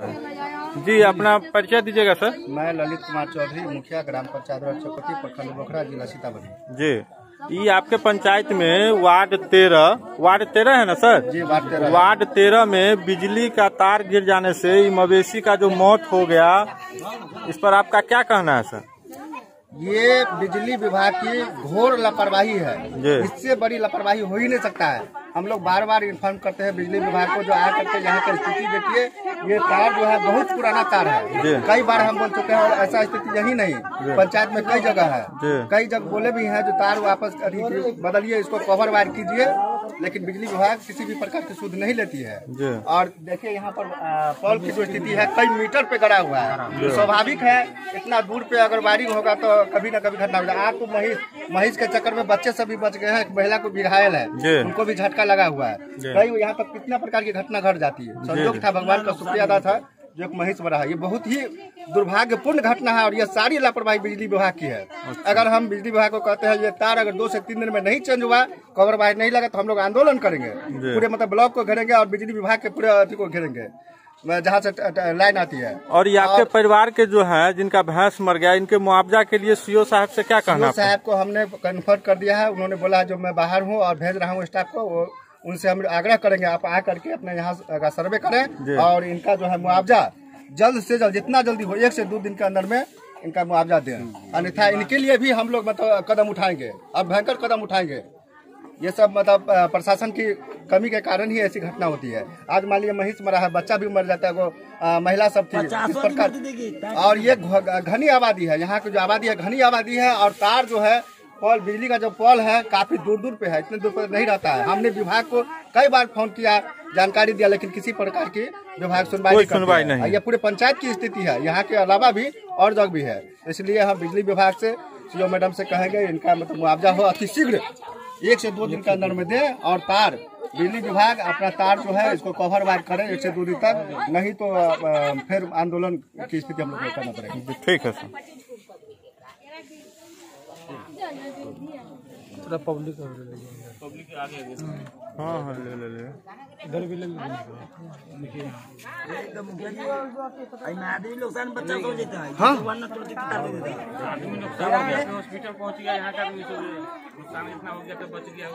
जी, अपना परिचय दीजिएगा सर। मैं ललित कुमार चौधरी, मुखिया ग्राम पंचायत चौकटी, प्रखंड बोखरा, जिला सीतामढ़ी। जी, ये आपके पंचायत में वार्ड 13 है ना सर? जी, वार्ड 13 में बिजली का तार गिर जाने से मवेशी का जो मौत हो गया, इस पर आपका क्या कहना है सर? ये बिजली विभाग की घोर लापरवाही है। इससे बड़ी लापरवाही हो ही नहीं सकता है। हम लोग बार बार इन्फॉर्म करते हैं बिजली विभाग को, जो आ करके यहाँ की स्थिति देखिए, ये तार जो है बहुत पुराना तार है। कई बार हम बोल चुके हैं और ऐसा स्थिति यही नहीं, पंचायत में कई जगह है, कई जगह बोले भी हैं जो तार वापस बदलिए, इसको कवर वायर कीजिए, लेकिन बिजली विभाग किसी भी प्रकार की सुध नहीं लेती है। और देखिए यहाँ पर पोल की जो स्थिति है, कई मीटर पे गड़ा हुआ है। स्वाभाविक है, इतना दूर पे अगर वायरिंग होगा तो कभी न कभी घटना होगा। आपको महीज के चक्कर में बच्चे सभी बच गए हैं, महिला को भी घायल है, उनको भी झटका लगा हुआ है। कई यहाँ पर कितना प्रकार की घटना घट जाती है। संयोग था, भगवान का शुक्रिया अदा था जो एक महीज बना है। ये बहुत ही दुर्भाग्यपूर्ण घटना है और ये सारी लापरवाही बिजली विभाग की है। अगर हम बिजली विभाग को कहते हैं ये तार अगर 2 से 3 दिन में नहीं चेंज हुआ, कवर वायर नहीं लगा, तो हम लोग आंदोलन करेंगे, पूरे मतलब ब्लॉक को घेरेंगे और बिजली विभाग के पूरे अथी को घेरेंगे जहाँ से लाइन आती है। और ये आपके परिवार के जो है जिनका भैंस मर गया, इनके मुआवजा के लिए सीओ साहब से क्या कहना? सीओ साहब को हमने कन्फर्म कर दिया है। उन्होंने बोला जो मैं बाहर हूँ और भेज रहा हूँ स्टाफ को, उनसे हम आग्रह करेंगे आप आ करके अपने यहाँ का सर्वे करें और इनका जो है मुआवजा जल्द से जल्द, जितना जल्दी हो 1 से 2 दिन के अंदर में इनका मुआवजा दें। अन्यथा इनके लिए भी हम लोग मतलब कदम उठाएंगे, अब भयंकर कदम उठाएंगे। ये सब मतलब प्रशासन की कमी के कारण ही ऐसी घटना होती है। आज मान लीजिए महीस मरा है, बच्चा भी मर जाता है, वो महिला सब थी इस प्रकार। और ये घनी आबादी है, यहाँ की जो आबादी है घनी आबादी है। और तार जो है पोल, बिजली का जो पोल है काफी दूर दूर पे है, इतने दूर पर नहीं रहता है। हमने विभाग को कई बार फोन किया, जानकारी दिया, लेकिन किसी प्रकार की विभाग सुनवाई नहीं। ये पूरे पंचायत की स्थिति है, यहाँ के अलावा भी और जगह भी है। इसलिए हम बिजली विभाग से सीओ मैडम से कहेंगे इनका मतलब मुआवजा हो अति शीघ्र 1 से 2 दिन के अंदर में दे। और तार बिजली विभाग अपना तार जो है इसको कवर वायर करे 1 से 2 दिन तक, नहीं तो फिर आंदोलन की स्थिति हम लोग को करना पड़ेगा। ठीक है सर। पब्लिक आगे हाँ ले इधर भी ले आदमी लोग बच्चा सो जाता है। हाँ, हॉस्पिटल पहुंच गया, यहाँ का नुकसान इतना हो गया तो बच गया।